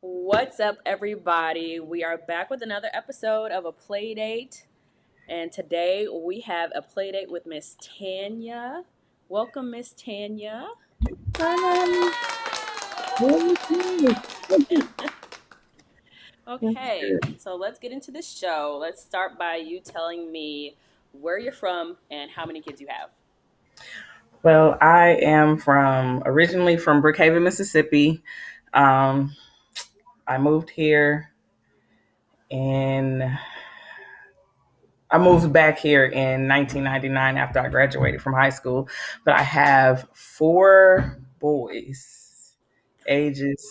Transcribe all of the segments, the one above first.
What's up, everybody? We are back with another episode of a play date, and today we have a play date with Miss Tanya. Welcome, Miss Tanya. Hi. Yes, Okay, so let's get into the show. Let's start by you telling me where you're from and how many kids you have. Well, I am originally from Brookhaven, Mississippi. Um, I moved here and I moved back here in 1999 after I graduated from high school. But I have four boys, ages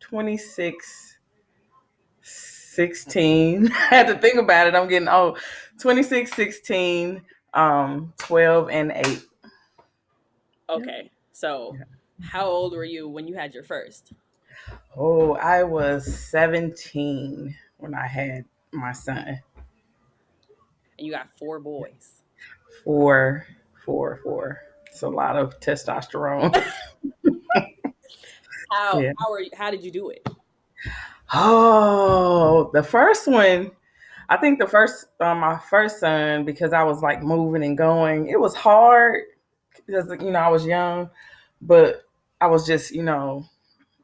26, 16. I had to think about it. I'm getting old. 26, 16, 12, and 8. Okay, so how old were you when you had your first? Oh, I was 17 when I had my son. And you got four boys. Four, four. It's a lot of testosterone. How Yeah. how are you, how did you do it? Oh, the first one. I think my first son, because I was like moving and going. It was hard because I was young, but I was just go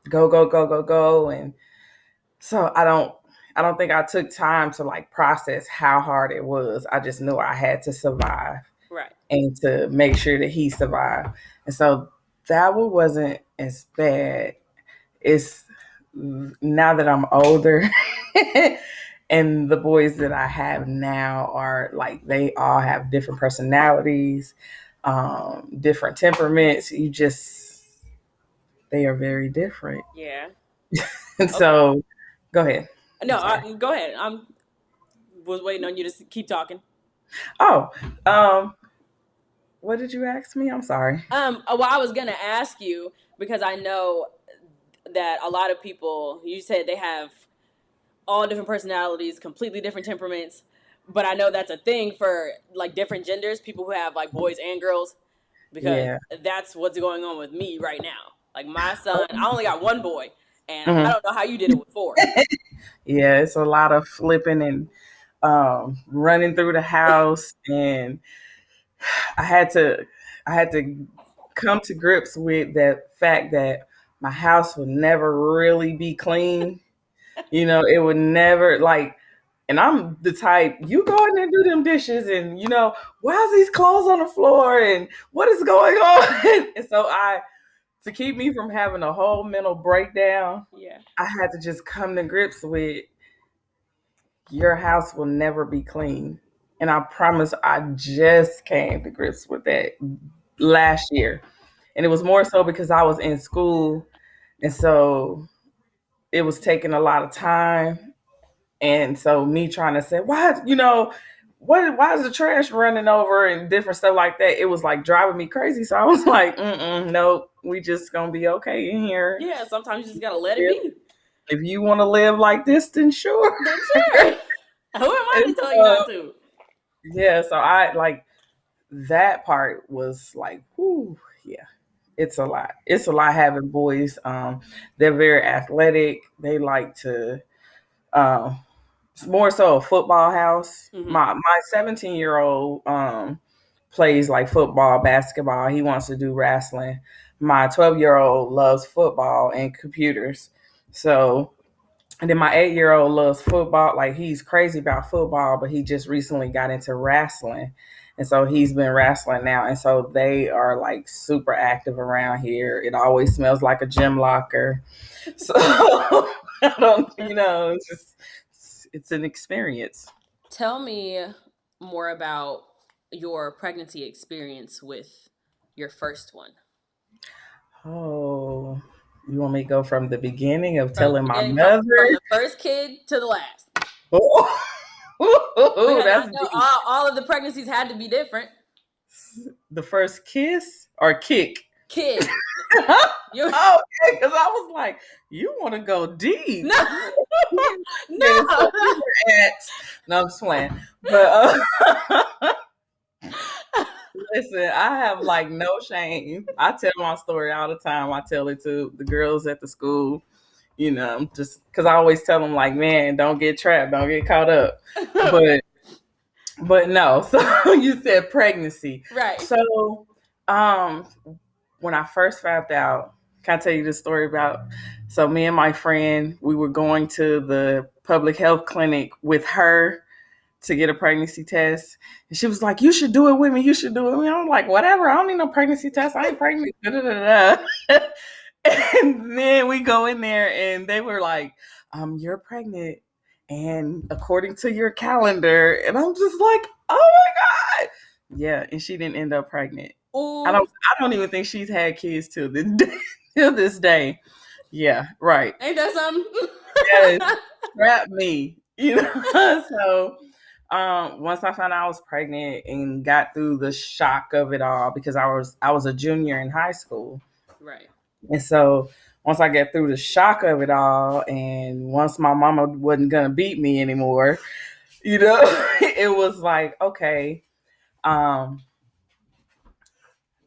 go go go go, and so I don't think I took time to like process how hard it was. I just knew I had to survive Right. and to make sure that he survived. And so that one wasn't as bad. It's now that I'm older and the boys that I have now are like they all have different personalities, different temperaments. They are very different. Yeah. And Okay. so go ahead. No, I'm sorry. go ahead. Was waiting on you to keep talking. Oh, um, what did you ask me? I'm sorry. Well, I was gonna ask you because I know that a lot of people. You said they have all different personalities, completely different temperaments, but I know that's a thing for like different genders, people who have like boys and girls, because Yeah. that's what's going on with me right now. Like my son, I only got one boy, and I Mhm. don't know how you did it with four. Yeah, it's a lot of flipping and running through the house, and I had to I had to come to grips with that fact that my house would never really be clean. It would never like, and I'm the type, you go in there and do them dishes, and why is these clothes on the floor, and what is going on? And so to keep me from having a whole mental breakdown, Yeah. I had to just come to grips with your house will never be clean. And I promise I just came to grips with that last year. And it was more so because I was in school. And so it was taking a lot of time. And so me trying to say, why is the trash running over and different stuff like that? It was like driving me crazy. So I was like, nope, we just gonna be okay in here. Yeah, sometimes you just gotta let it If, be. if you want to live like this, then sure. Then sure. Who am I to And tell you so, not to? yeah, so I like that part was like, whoo, yeah, it's a lot. It's a lot having boys. They're very athletic. They like to. Um, it's more so a football house. Hmm. My 17-year-old plays like football, basketball. He wants to do wrestling. My 12-year-old loves football and computers. So, and then my 8-year-old loves football. Like he's crazy about football, but he just recently got into wrestling. And so he's been wrestling now. And so they are like super active around here. It always smells like a gym locker. So I don't, it's an experience. Tell me more about your pregnancy experience with your first one. Oh, you want me to go from the beginning of From the telling my beginning, from mother? the first kid to the last. Oh, Because I that's know deep. all of the pregnancies had to be different. The first kiss or kick? Kid. You Oh, because I was like, you want to go deep. no Yeah, so no. we were at, no, I'm just playing. But listen, I have like no shame. I tell my story all the time. I tell it to the girls at the school. just because I always tell them like, man, don't get trapped, don't get caught up. But no. So you said pregnancy. Right. So um, when I first found out, can I tell you the story about? So me and my friend, we were going to the public health clinic with her to get a pregnancy test. And she was like, "You should do it with me. You should do it with me." I'm like, "Whatever. I don't need no pregnancy test. I ain't pregnant." Da, da, da, da. And then we go in there and they were like, "You're pregnant. And according to your calendar." And I'm just like, "Oh my God." Yeah. And she didn't end up pregnant. Ooh, I don't even think she's had kids till this day. Till this day. Yeah, right. ain't that something? Yes. Trap me. So once I found out I was pregnant and got through the shock of it all because I was a junior in high school. Right. And so once I get through the shock of it all and once my mama wasn't gonna beat me anymore, it was like, okay. Um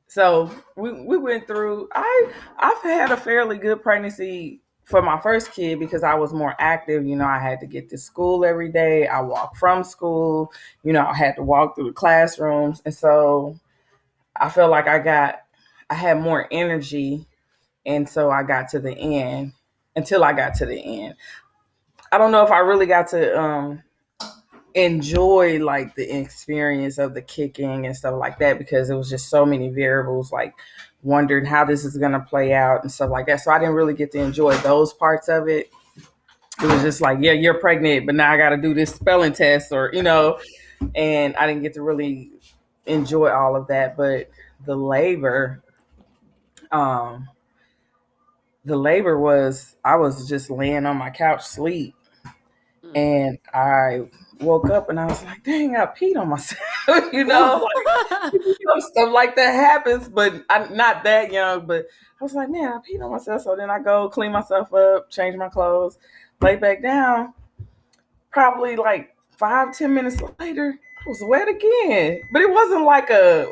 so we went through I've had a fairly good pregnancy for my first kid because I was more active. I had to get to school every day. I walked from school, I had to walk through the classrooms. And so I felt like I had more energy. And so I got to the end until I got to the end. I don't know if I really got to enjoy like the experience of the kicking and stuff like that because it was just so many variables, like wondering how this is going to play out and stuff like that. So I didn't really get to enjoy those parts of it. It was just like, yeah, you're pregnant, but now I got to do this spelling test and I didn't get to really enjoy all of that. But the labor, um, was, I was just laying on my couch sleep Mm. and I woke up and I was like, dang, I peed on myself, stuff like that happens, but I'm not that young, but I was like, man, I peed on myself. So then I go clean myself up, change my clothes, lay back down. Probably like 5-10 minutes later, I was wet again. But it wasn't like a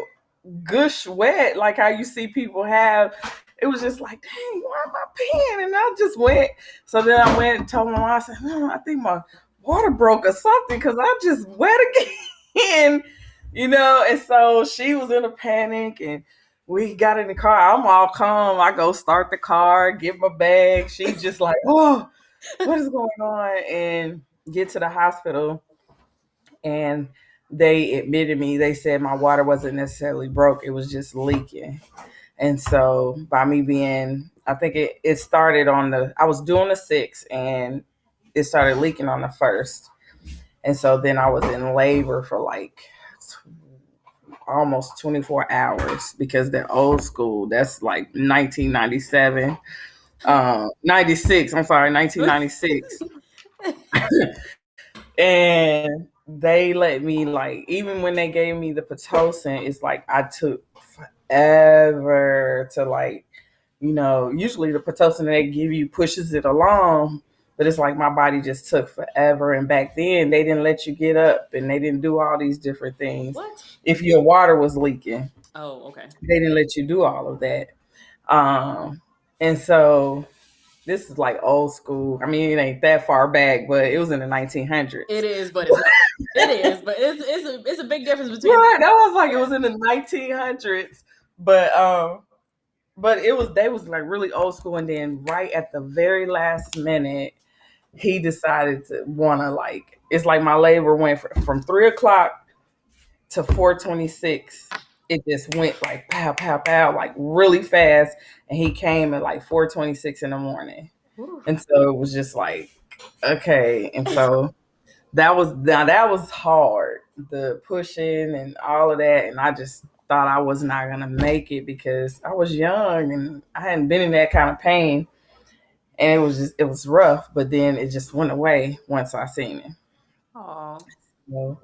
gush wet like how you see people have. It was just like, dang, why am I peeing? And I just went. So then I went and told my mom, I said, I think my water broke or something because I just wet again. And so she was in a panic and we got in the car. I'm all calm. I go start the car, get my bag. She's just like, oh, what is going on? And get to the hospital and they admitted me. They said my water wasn't necessarily broke, it was just leaking. And so by me being, I think it started I was doing the 6th and it started leaking on the 1st. And so then I was in labor for like almost 24 hours because they're old school. That's like 1997, 96. I'm sorry, 1996. And they let me, like, even when they gave me the Pitocin, it's like I took forever to, like, usually the Pitocin they give you pushes it along, but it's like my body just took forever. And back then they didn't let you get up and they didn't do all these different things. What? If your water was leaking, Oh, okay. they didn't let you do all of that. And so this is like old school. I mean, it ain't that far back, but it was in the 1900s. It is, but it's not. It is, but it's a big difference between. Right, that was like it was in the 1900s, but they was like really old school. And then right at the very last minute, he decided to want to, like, it's like my labor went from 3 o'clock to 4:26. It just went like pow pow pow, like really fast, and he came at like 4:26 in the morning. Ooh. And so it was just like, okay. And so that was hard, the pushing and all of that. And I just thought I was not gonna make it because I was young and I hadn't been in that kind of pain. And it was rough, but then it just went away once I seen it. Aw. So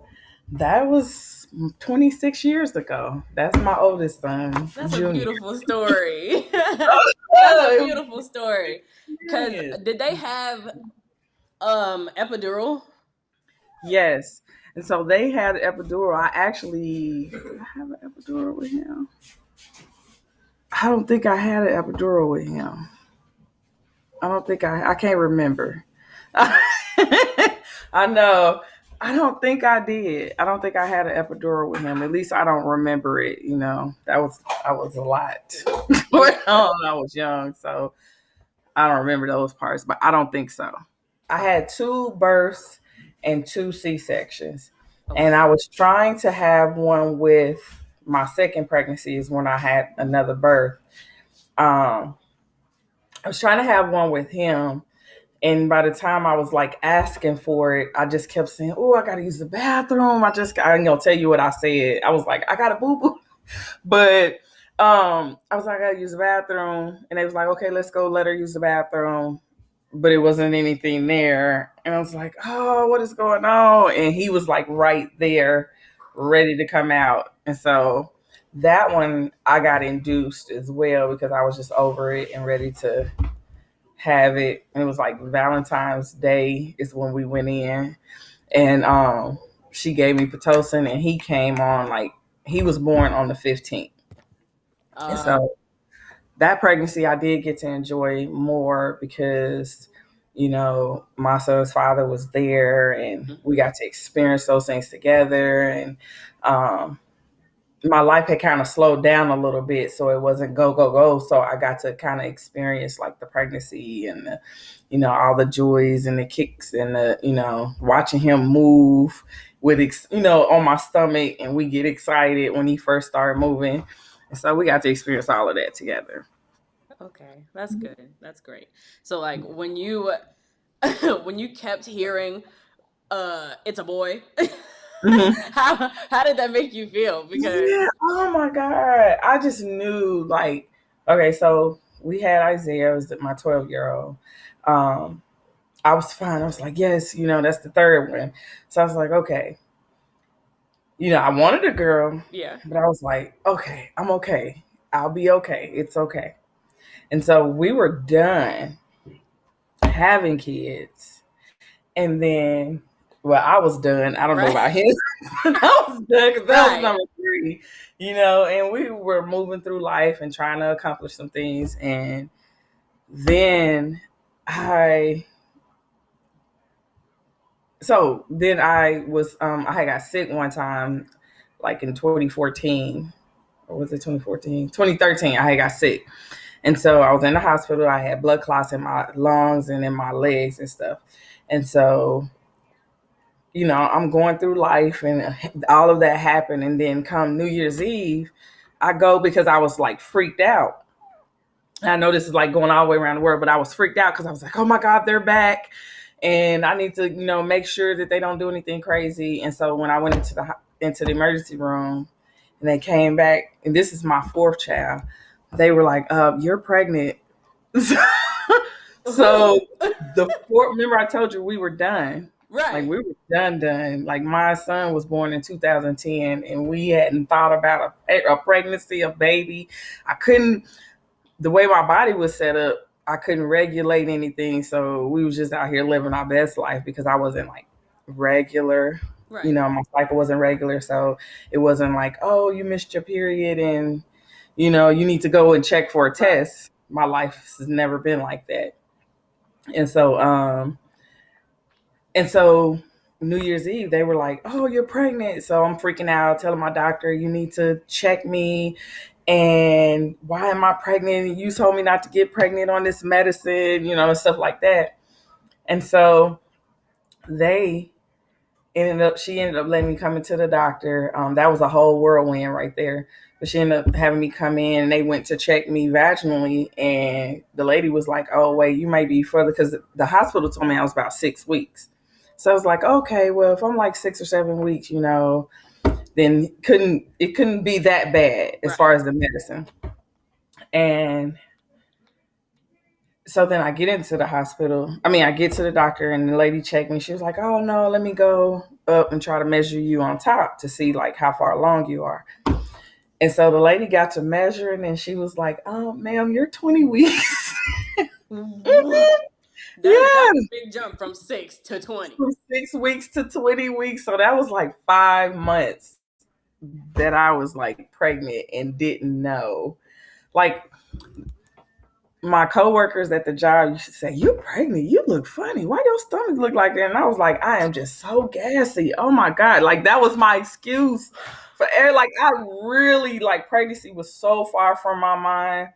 that was 26 years ago. That's my oldest son, That's a Junior. beautiful story. That's a beautiful story. Cause Yes. did they have epidural? Yes. And so they had an epidural. Did I have an epidural with him? I don't think I had an epidural with him. I don't think I can't remember. I know. I don't think I did. I don't think I had an epidural with him. At least I don't remember it. I was a lot. Yeah. I was young, so I don't remember those parts. But I don't think so. I had two births and two C sections, and Okay. I was trying to have one with my second pregnancy. Is when I had another birth. Um, I was trying to have one with him, and by the time I was like asking for it, I just kept saying, "Oh, I gotta use the bathroom." I ain't gonna tell you what I said. I was like, "I got a boo boo," but I was like, "I gotta use the bathroom," and they was like, "Okay, let's go. Let her use the bathroom." But it wasn't anything there, and I was like, "Oh, what is going on?" And he was like right there, ready to come out, and so that one I got induced as well because I was just over it and ready to have it. And it was like Valentine's Day is when we went in, and she gave me pitocin, and he came on like he was born on the 15th, and Uh, so that pregnancy I did get to enjoy more because my son's father was there, and we got to experience those things together, and um, my life had kind of slowed down a little bit, so it wasn't go go go. So I got to kind of experience like the pregnancy and all the joys and the kicks and the watching him move with on my stomach, and we get excited when he first started moving, and so we got to experience all of that together. okay. That's good. That's great. So like when you when you kept hearing it's a boy, Mhm. how did that make you feel? Because Yeah. Oh my God. I just knew like, okay, so we had Isaiah, it was my 12-year-old. Um, I was fine. I was like, yes, that's the third one. So I was like, okay, I wanted a girl, yeah. but I was like, okay, I'm okay. I'll be okay. It's okay. And so we were done having kids. And then, well, I was done. I don't know Right. about him. I was done because that was Right. number three, and we were moving through life and trying to accomplish some things. And then I, I had got sick one time, like in 2014, or was it 2014? 2013, I had got sick. And so I was in the hospital. I had blood clots in my lungs and in my legs and stuff. And so I'm going through life and all of that happened. And then come New Year's Eve, I go because I was like freaked out. I know this is like going all the way around the world, but I was freaked out because I was like, oh my God, they're back. And I need to, make sure that they don't do anything crazy. And so when I went into the emergency room and they came back, and this is my fourth child, they were like, you're pregnant. So the fourth, remember I told you we were done. Like Right. we were done. Like my son was born in 2010, and we hadn't thought about a pregnancy, a baby. I couldn't. The way my body was set up, I couldn't regulate anything. So we was just out here living our best life because I wasn't like regular. Right. My cycle wasn't regular, so it wasn't like, oh, you missed your period, and you need to go and check for a Right. test. My life has never been like that. And so New Year's Eve, they were like, "Oh, you're pregnant." So I'm freaking out, telling my doctor, "You need to check me." And why am I pregnant? You told me not to get pregnant on this medicine, and stuff like that. And so they she ended up letting me come into the doctor. That was a whole whirlwind right there. But she ended up having me come in, and they went to check me vaginally. And the lady was like, "Oh, wait, you might be further," because the hospital told me I was about 6 weeks. So I was like, okay, well, if I'm like 6 or 7 weeks, then it couldn't be that bad as Right. far as the medicine. And so then I get into the hospital. I mean, I get to the doctor, and the lady checked me. She was like, "Oh no, let me go up and try to measure you on top to see like how far along you are." And so the lady got to measuring, and she was like, "Oh, ma'am, you're 20 weeks." Wha- that's Yeah, a big jump from 6 to 20. from 6 weeks to 20 weeks. So that was like 5 months that I was like pregnant and didn't know. Like my coworkers at the job used to say, "You pregnant? You look funny. Why your stomach look like that?" And I was like, "I am just so gassy. Oh my god!" Like that was my excuse for air. Like I really like pregnancy was so far from my mind.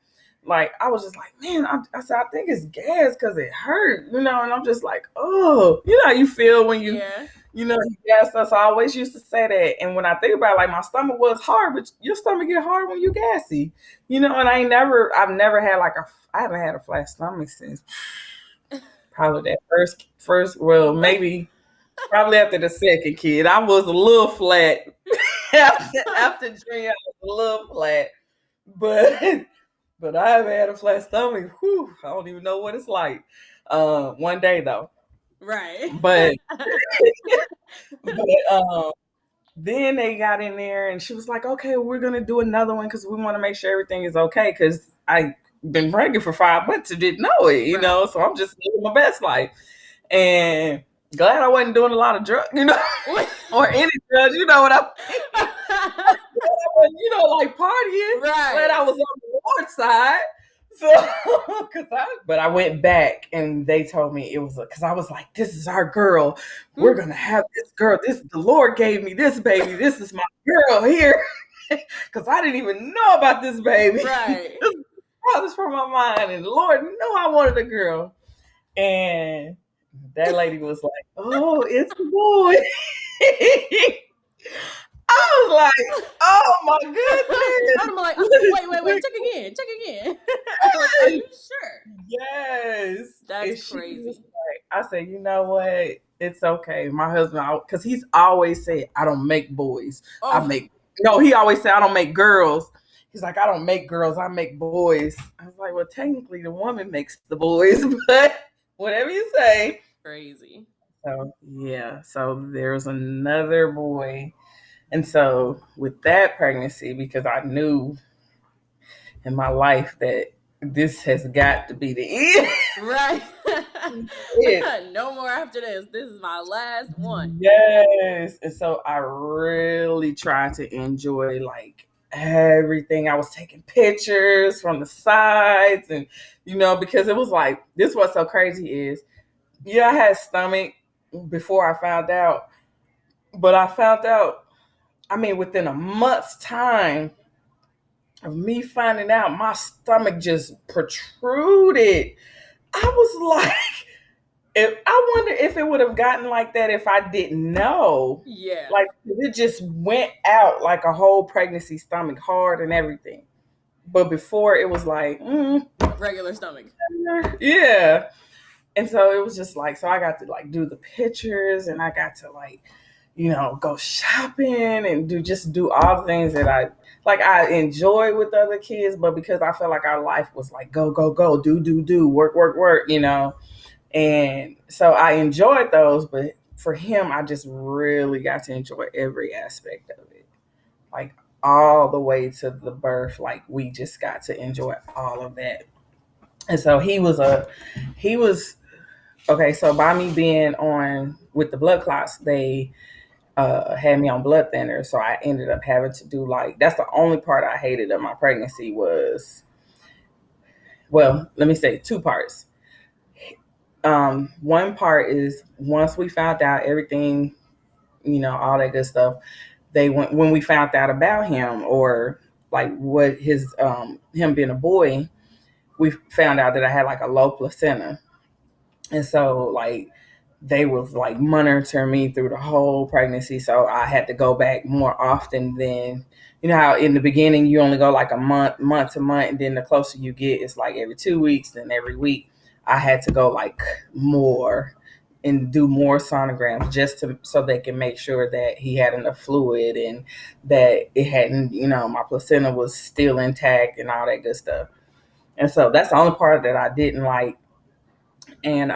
Like I was just like, man, I said I think it's gas because it hurt, you know. And I'm just like, oh, you know how you feel when Yeah. you gas us. I always used to say that. And when I think about it, like my stomach was hard, but your stomach get hard when you gassy, you know. And I've never had like I haven't had a flat stomach since probably that well, maybe probably after the second kid. I was a little flat after Junior, I was a little flat, but but I haven't had a flat stomach. Whew, I don't even know what it's like. One day though, Right. but but then they got in there and she was like, okay, we're going to do another one because we want to make sure everything is okay. Because I've been pregnant for 5 months and didn't know it, you know? Right. So I'm just living my best life. And glad I wasn't doing a lot of drugs, you know, or any drugs, you know what I mean? Like partying. Glad Right. I was on the Lord side. So, but I went back and they told me it was because I was like, this is our girl. We're gonna have this girl. The Lord gave me this baby. This is my girl here. Because I didn't even know about this baby. Right. That was from my mind, and the Lord knew I wanted a girl. And that lady was like, "Oh, it's a boy." I was like, "Oh my I'm like, wait, goodness!" check again. Like, are you sure? Yes. That's And she was crazy. like, I said, you know what? It's okay. My husband, because he's always said, I don't make boys. I Oh, make, no, he always said, I don't make girls. He's like, I don't make girls. I make boys. I was like, well, technically the woman makes the boys, but whatever you say. crazy. So, yeah. So there's another boy. And so with that pregnancy, because I knew in my life that this has got to be the Right. end. No more after this. This is my last one. Yes. And so I really tried to enjoy like everything. I was taking pictures from the sides and because it was like this what's so crazy is I had stomach before I found out, but I found out, I mean, within a month's time of me finding out my stomach just protruded. I was like, if I wonder if it would have gotten like that if I didn't know. Yeah. Like it just went out like a whole pregnancy stomach, hard and everything. But before it was like, Regular stomach. yeah. And so it was just like, so I got to like do the pictures and I got to like, go shopping and do all the things that I enjoy with other kids, but because I felt like our life was like go, go, go, do, work, work, work. And so I enjoyed those, but for him, I just really got to enjoy every aspect of it. Like all the way to the birth, like we just got to enjoy all of that. And so he was, okay, so by me being on with the blood clots, they had me on blood thinners. So I ended up having to do like, that's the only part I hated of my pregnancy was, well, let me say two parts. One part is once we found out everything, all that good stuff. They went when we found out about him or like what his him being a boy, we found out that I had like a low placenta, and so like they was like monitoring me through the whole pregnancy. So I had to go back more often than how in the beginning you only go like a month to month, and then the closer you get, it's like every 2 weeks, then every week. I had to go like more and do more sonograms just to so they can make sure that he had enough fluid and that it hadn't, my placenta was still intact and all that good stuff. And so that's the only part that I didn't like. And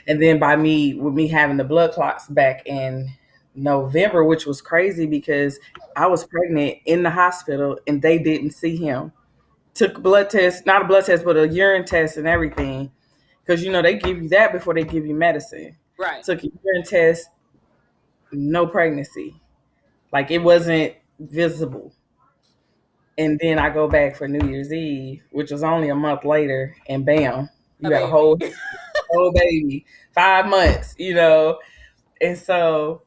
then by me with me having the blood clots back in November, which was crazy because I was pregnant in the hospital and they didn't see him. Took a blood test, not a blood test, but a urine test and everything. Because they give you that before they give you medicine. Right. Took a urine test, no pregnancy. Like it wasn't visible. And then I go back for New Year's Eve, which was only a month later, and bam, A you got a baby. whole baby, 5 months, And so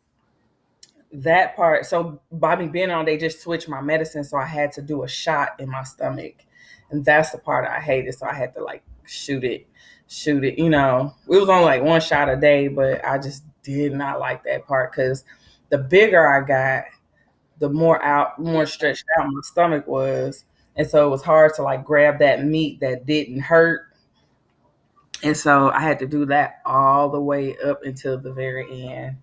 that part, so by me being on, they just switched my medicine, so I had to do a shot in my stomach, and that's the part I hated. So I had to like shoot it. It was only like one shot a day, but I just did not like that part because the bigger I got, the more Yeah. stretched out my stomach was, and so it was hard to like grab that meat that didn't hurt. And so I had to do that all the way up until the very end.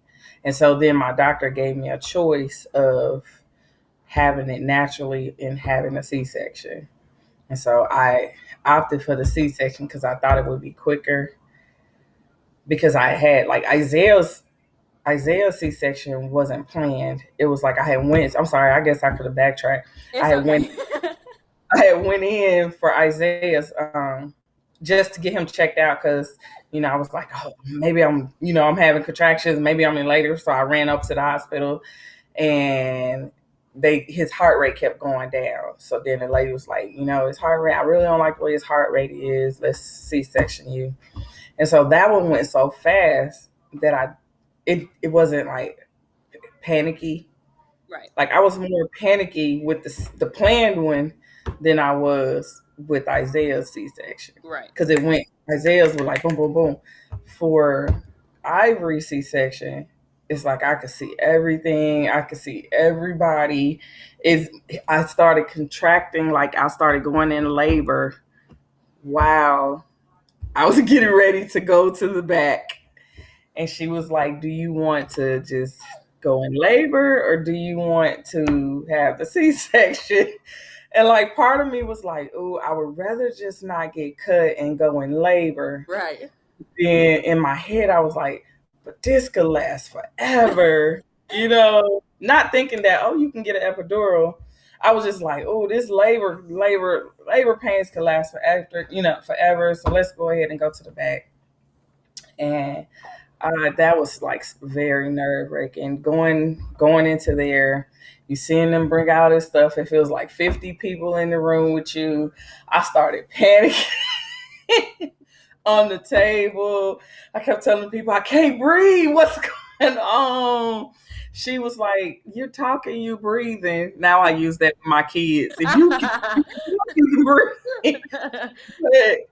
And so then my doctor gave me a choice of having it naturally and having a C-section. And so I opted for the C-section because I thought it would be quicker, because I had like Isaiah's C-section wasn't planned. It was like I had went. I'm sorry. I guess I could have backtracked. I It's had went. okay. I had went in for Isaiah's just to get him checked out because I was like, oh, maybe I'm having contractions. Maybe I'm in labor. So I ran up to the hospital, and his heart rate kept going down. So then the lady was like, his heart rate. I really don't like the way his heart rate is. Let's C-section you. And so that one went so fast that it wasn't like panicky. Right. Like I was more panicky with the planned one than I was with Isaiah's C-section, Right. because it went Isaiah's was like boom boom boom. For Ivory C-section, it's like I could see everything. I could see everybody. Is I started contracting, like I started going in labor. Wow, I was getting ready to go to the back, and she was like, "Do you want to just go in labor, or do you want to have the C-section?" And like part of me was like, "Oh, I would rather just not get cut and go in labor." Right. Then in my head, I was like, "But this could last forever," not thinking that, oh, you can get an epidural. I was just like, "Oh, this labor pains could last forever. So let's go ahead and go to the back." And that was like very nerve wracking. Going into there, you seeing them bring out this stuff. It feels like 50 people in the room with you. I started panicking on the table. I kept telling people, I can't breathe. What's going on? She was like, "You're talking, you breathing." Now I use that with my kids. If you can, you can breathe. But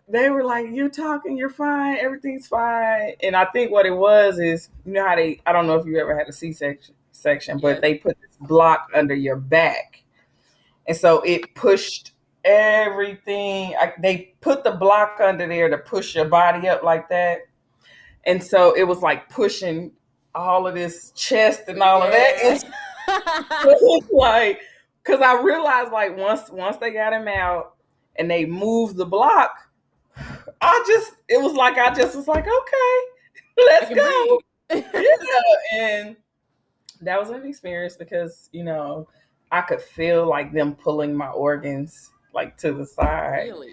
they were like, "You're talking, you're fine, everything's fine." And I think what it was is, how I don't know if you ever had a C-section, but Yes. they put this block under your back. And so it pushed everything. They put the block under there to push your body up like that. And so it was like pushing all of this chest and all of that. Yeah. It's like, because I realized like once they got him out and they moved the block, it was like I just was like, okay, I let's can go. breathe. Yeah. And that was an experience because, I could feel like them pulling my organs like to the side. Really?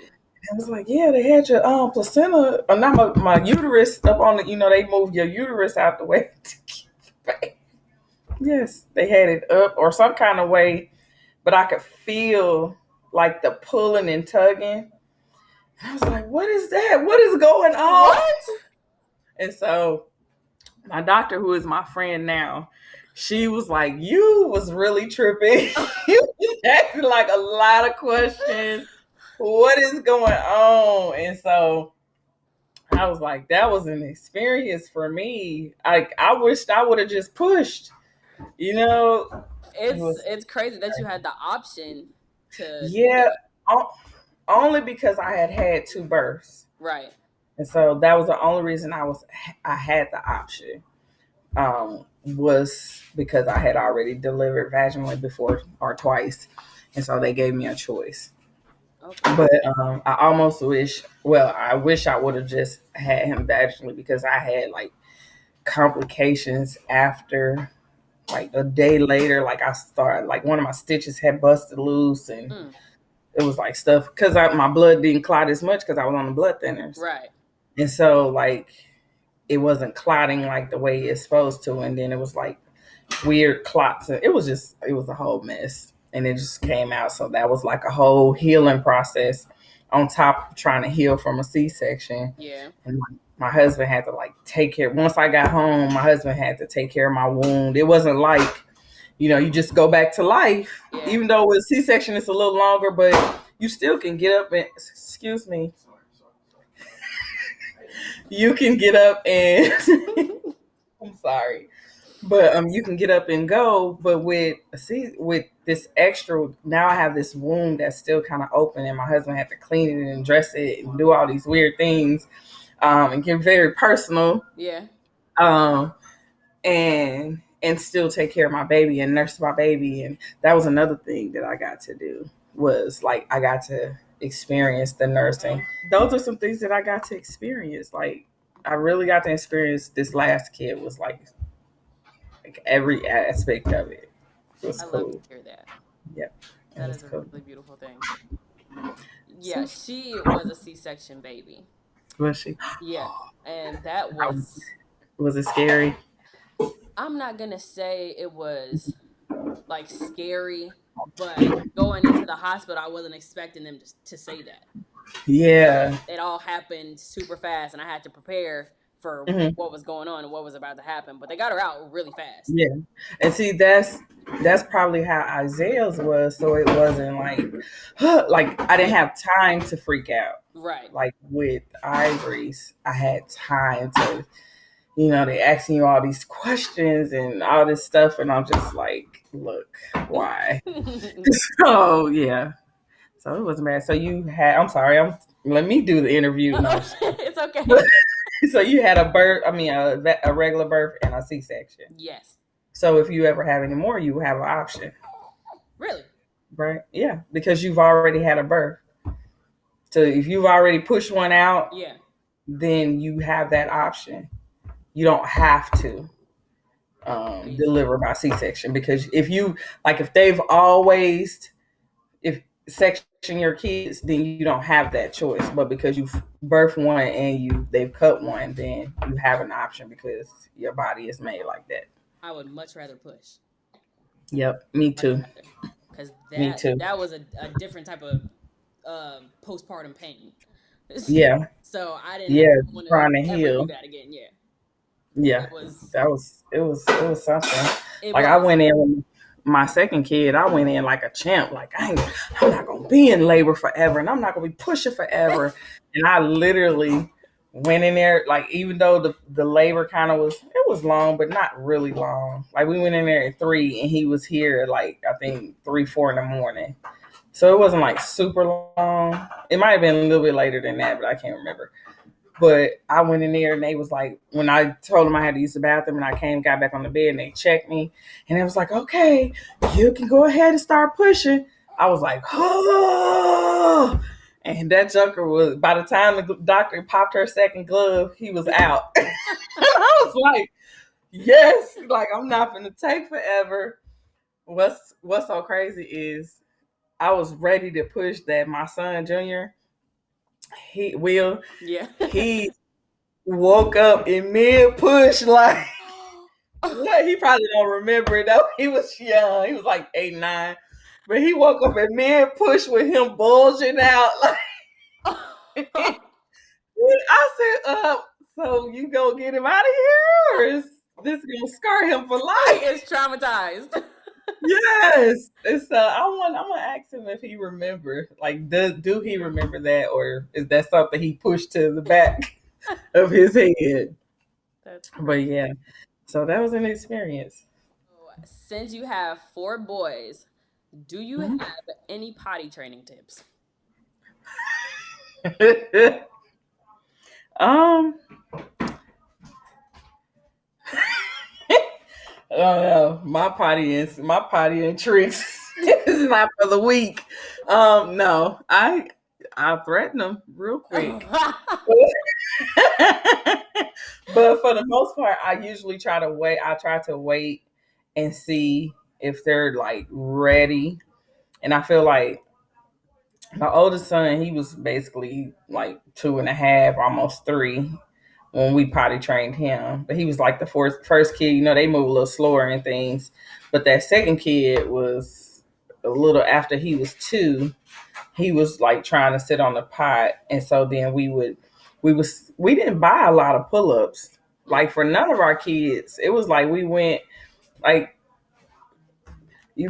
I was like, yeah, they had your placenta, or not my uterus up on the, they moved your uterus out the way. Yes, they had it up or some kind of way, but I could feel like the pulling and tugging. I was like, what is that? What is going on? What? And so my doctor, who is my friend now, she was like, "You was really tripping. You was asking like a lot of questions. What is going on?" And so I was like, "That was an experience for me. I wished I would have just pushed. You know, it was It's crazy that you had the option to do yeah, that. only because I had two births, Right. and so that was the only reason I had the option." Was because I had already delivered vaginally before or twice, and so they gave me a choice. Okay. But I wish I would have just had him vaginally because I had like complications after. Like a day later, like I started, like one of my stitches had busted loose, and Mm, it was like stuff because my blood didn't clot as much because I was on the blood thinners, right. and so like it wasn't clotting like the way it's supposed to, and then it was like weird clots. It was a whole mess. and it just came out. So that was like a whole healing process on top of trying to heal from a C-section. Yeah. And my husband had to like take care. Once I got home, my husband had to take care of my wound. It wasn't like, you just go back to life. Yeah. Even though with C-section it's a little longer, but you still can get up and, excuse me, you can get up and I'm sorry. But you can get up and go. But with this extra, now I have this wound that's still kind of open, and my husband had to clean it and dress it and do all these weird things, and get very personal. Yeah. Um, and still take care of my baby and nurse my baby, and that was another thing that I got to do, was like I got to experience the nursing. Those are some things that I got to experience. Like I really got to experience. This last kid was like every aspect of it. It was I love to cool. hear that. Yep, it That was is a cool. really beautiful thing. Yeah, So she was a C-section baby. was she? Yeah, and that How- was. Was it scary? I'm not gonna say it was like scary, but going into the hospital, I wasn't expecting them to say that. Yeah. It all happened super fast, and I had to prepare for Hmm. what was going on and what was about to happen. But they got her out really fast. Yeah. And see, that's probably how Isaiah's was. So it wasn't like like I didn't have time to freak out. Right. Like with Ivory's, I had time to, they asking you all these questions and all this stuff, and I'm just like, look, why? So yeah. So it wasn't bad. So you had, I'm sorry, let me do the interview. No. It's okay. So you had a birth, I mean, a regular birth and a C-section. Yes. So if you ever have any more, you have an option, Really? right? Yeah, because you've already had a birth. So if you've already pushed one out, Yeah. then you have that option. You don't have to deliver by C-section, because if they've always, if section your kids, then you don't have that choice. But because you've birthed one and they've cut one, then you have an option because your body is made like that. I would much rather push. Yep, me too. Because Me too. that was a different type of postpartum pain. Yeah, So I didn't yeah, want to trying to ever do heal. that again. Yeah. Yeah, It was. it was something. It Like I was. went in with my second kid, I went in like a champ. Like I'm not gonna be in labor forever, and I'm not gonna be pushing forever. And I literally went in there, like even though the labor kind of was long, but not really long. Like we went in there at 3, and he was here like I think 3, 4 in the morning. So it wasn't like super long. It might have been a little bit later than that, but I can't remember. But I went in there and they was like, when I told them I had to use the bathroom and I got back on the bed and they checked me and it was like, okay, you can go ahead and start pushing. I was like, oh. And that joker was, by the time the doctor popped her second glove, he was out. And I was like, yes, like I'm not going to take forever. What's so crazy is I was ready to push that my son, Junior, Yeah. he woke up in mid push, like what? He probably don't remember it though. He was young. He was like 8, 9, but he woke up in mid push with him bulging out. Like I said, so you gonna get him out of here, or is this gonna scar him for He life? is traumatized. Yes. It's I'm gonna ask him if he remember. Like, do he remember that, or is that something he pushed to the back of his head? That's But crazy. yeah, so that was an experience. So, since you have 4 boys, do you Mhm. have any potty training tips? um, oh no, my potty and tricks is not for the weak. No, I threaten them real quick. But for the most part, I usually try to wait. I try to wait and see if they're like ready. And I feel like my oldest son, he was basically like 2.5, almost 3 when we potty trained him. But he was like the first kid, they move a little slower and things. But that second kid was a little after he was 2, he was like trying to sit on the pot, and so then we didn't buy a lot of pull-ups like for none of our kids. It was like we went like we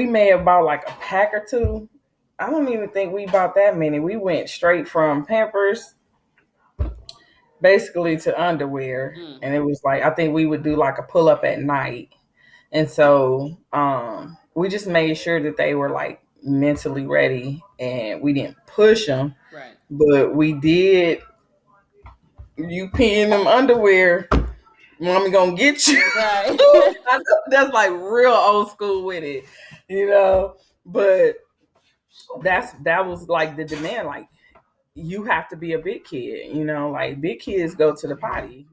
may have bought like a pack or two. I don't even think we bought that many. We went straight from Pampers basically to underwear, and it was like I think we would do like a pull up at night, and so we just made sure that they were like mentally ready, and we didn't push them, Right. but we did. You pee in them underwear, mommy gonna get you. Right. That's like real old school with it, you know. But that was like the demand. Like you have to be a big kid, you know. Like big kids go to the potty.